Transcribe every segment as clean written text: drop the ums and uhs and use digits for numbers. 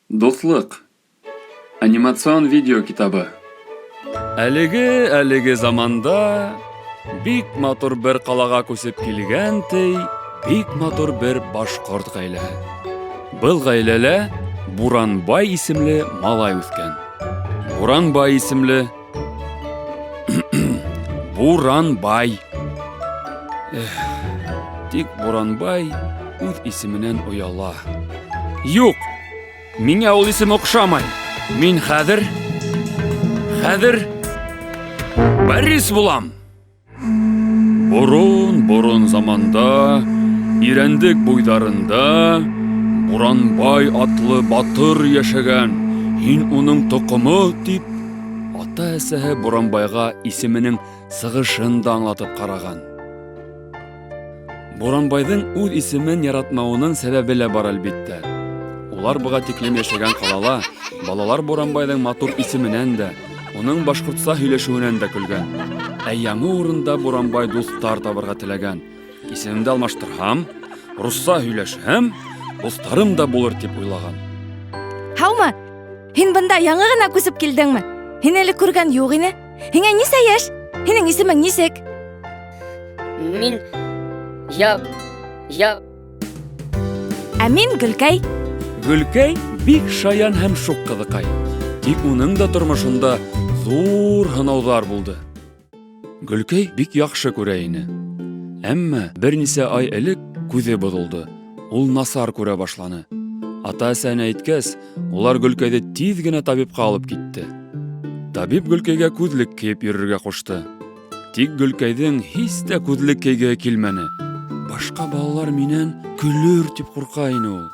Дуслык. Анимацион видео китабы. Әлеге заманда бик матур бер калага күсеп килгән бик матур бер башкорт гаиләһе. Был гаиләлә Буранбай исемле малай үскән. Буранбай исемле Буранбай. Тик Буранбай үз исеменнән уяла. Юк, миңа ул исем охшамай. Мин хәзер Борис булам. Бурун заманда, ирәндек буйдарында Буранбай атлы батыр яшәгән. Һин уның токымы дип, ата-әсәһе Буранбайга исеменең сыгышын да аңлатып караган. Буранбайдың үз исемен яратмауының сәбәбе лә бар әлбиттә. Улар буга тиклем яшәгән калала, балалар Буранбайдың матур исеменнән дә, уның башкортса һөйләшүеннән дә көлгән. Ә яңа урында Буранбай дустар табырга теләгән. Исемемде алмаштырһам, русса һөйләшһәм, достарым да булыр дип уйлаган. Һаумы, һин бында яңа гына күсеп килдеңме? Һин әле күргән юк ине. Һиңа нисә яшь? Һинең исемең нисек? Мин... Ә мин Гөлкәй. Гөлкәй бик шаян һәм шук кызыкай. Тик уның да тормышында зур һынауҙар булды. Гөлкәй бик яхшы күрә ине. Әммә бернисә ай элек күҙе боҙолдо. Ул насар күрә башланы. Ата-әсәһенә әйткәс, улар Гөлкәйҙе тиҙ генә табипҡа алып китте. Табип Гөлкәйгә күҙлек кейеп йөрөргә ҡушты. Тик Гөлкәйҙең һис тә күҙлек кейгеһе килмәне. Башҡа балалар минән көлөр тип ҡурҡа ине ул.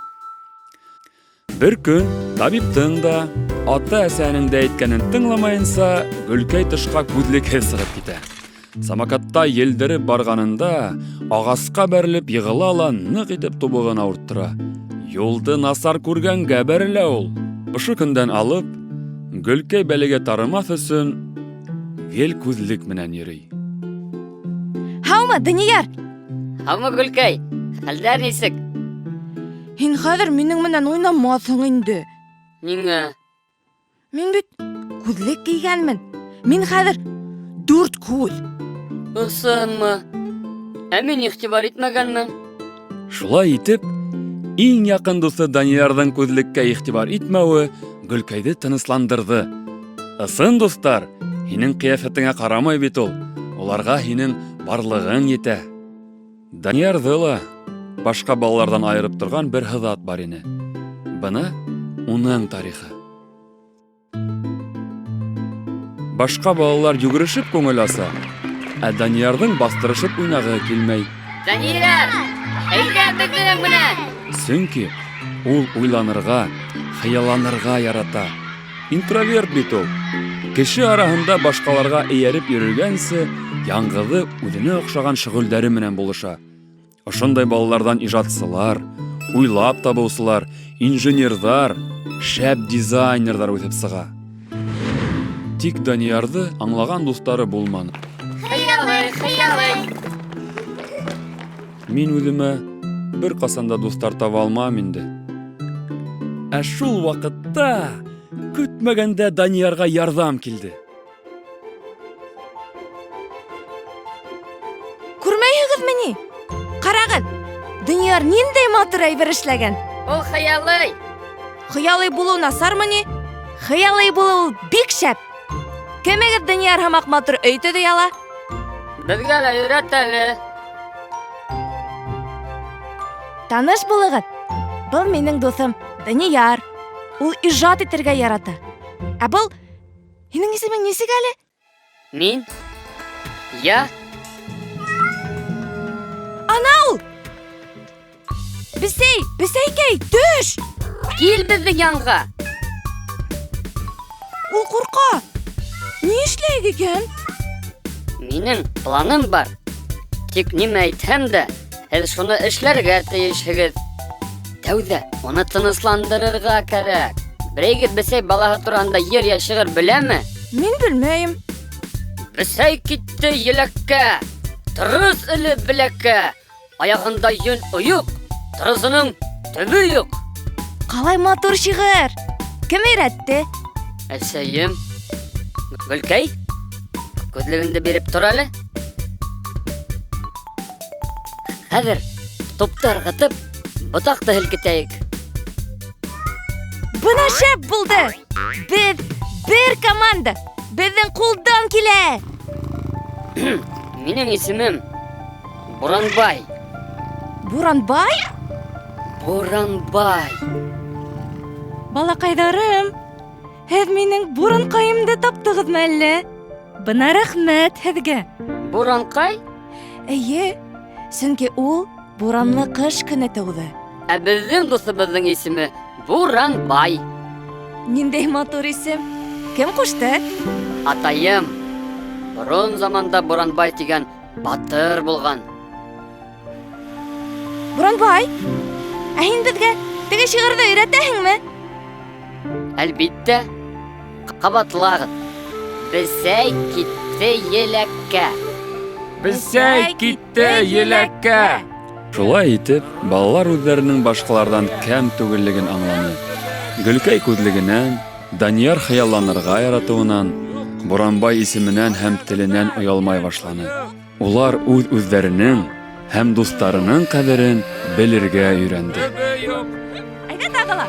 Бер көн табиптың да, ата-әсәһенең дә әйткәнен тыңламайынса, Гөлкәй тышҡа күҙлекһеҙ сығып китә. Самокатта елдереп барғанында ағасҡа бәрелеп йығыла ла ныҡ итеп тубығын ауырттыра. Юлды насар күргәнгә бәрелә ул. Ошо көндән алып, Гөлкәй бәләгә тарымаҫ өсөн гел күҙлек менән йөрөй. Һаумы, Данияр. Һаумы, Гөлкәй, хәлдәр нисек? Һин хәҙер минең менән уйнамаҫһың инде. Ниңә? Мин бит күҙлек кейгәнмен. Мин хәҙер 4 күҙ. Ысынмы? Ә мин иғтибар итмәгәнмен. Шулай итеп, иң яҡын дуҫы Даниярҙың күҙлеккә иғтибар итмәүе Гөлкәйҙе тынысландырҙы. Ысын дуҫтар, һинең ҡиәфәтеңә ҡарамай бит ул. Уларға һинең барлығың етә. Даниярҙы ла башҡа балаларҙан айырып торған бер һыҙат бар ине. Бына уның тарихы. Башҡа балалар йүгерешеп күңел аса, ә Даниярҙың бастырышып уйнағы килмәй. Данияр, әйҙә беҙҙең менән! Сөнки ул уйланырға, хыялланырға ярата. Интроверт бит ул. Кеше араһында башҡаларға эйәреп йөрөгәнсе, яңғыҙы үҙенә оҡшаған шөғөлдәре менән булыша. Ошондай балаларҙан ижадсылар, уйлап табыусылар, инженерҙар, шәп дизайнерҙар үҫеп сыға. Тик Даниярҙы аңлаған дуҫтары булманы. Хыялый! Мин үҙемә бер ҡасанда дуҫтар таба алмам инде. Ә шул ваҡытта көтмәгәндә Даниярға ярҙам килде. Күрмәйһегеҙме ни? Ҡарағыҙ, Данияр ниндәй матур әйбер эшләгән. Ул хыялый! Хыялый булыу насармы ни? Хыялый булыу бик шәп. Кемегеҙ Данияр һымаҡ матур өй төҙөй ала? Беҙгә лә өйрәт әле. Таныш булығыҙ. Был минең дуҫым Данияр. Ул ижад итергә ярата. Ә был һинең исемең нисек әле? Мин? Ана ул! Бесәйкәй, төш! Кил беҙҙең янға! Ул ҡурҡа. Ни эшләйек икән? Минең планым бар. Тик нимә әйтһәм дә, һеҙ шуны эшләргә тейешһегеҙ. Тәүҙә уны тынысландырырға кәрәк. Берәйегеҙ бесәй балаһы тураһында йыр-йәшиғыр беләме? Мин белмәйем. Бесәй китте еләккә. Тырыс эле беләккә. Аяғында йөн ойык, тырысының төбе юк. Қалай матур шиғыр. Кем өйрәтте? Әсәйем. Гөлкәй, күҙлегеңде биреп тор әле. Хәҙер тупты ырғытып, ботаҡты һелкетәйек. Бына шәп булды. Беҙ бер команда. Беҙҙең ҡулдан килә. Минең исемем Буранбай. Буранбай? Буранбай. Балаҡайҙарым, һеҙ минең буранҡайымды таптығыҙмы әллә? Бына рәхмәт һеҙгә. Буранҡай? Эйе, сөнки ул буранлы ҡыш көнө тыуҙы. Ә беҙҙең дуҫыбыҙҙың исеме Буранбай. Ниндәй матур исем. Кем ҡушты? Атайым. Борон заманда Буранбай тигән батыр булған. Буранбай, ә һин беҙгә теге шиғырҙы өйрәтәһеңме? Әлбиттә, ҡабатлағыҙ. Бесәй китте еләккә. Бесәй китте еләккә. Шулай итеп, балалар үҙҙәренең башҡаларҙан кәм түгеллеген аңланы. Гөлкәй күҙлегенән, Данияр хыялланырға яратыуынан, Буранбай исеменән һәм теленән оялмай башланы. Улар үҙ-үҙҙәренең һәм дуҫтарының ҡәҙерен белергә өйрәнде. Әйҙә тағыла.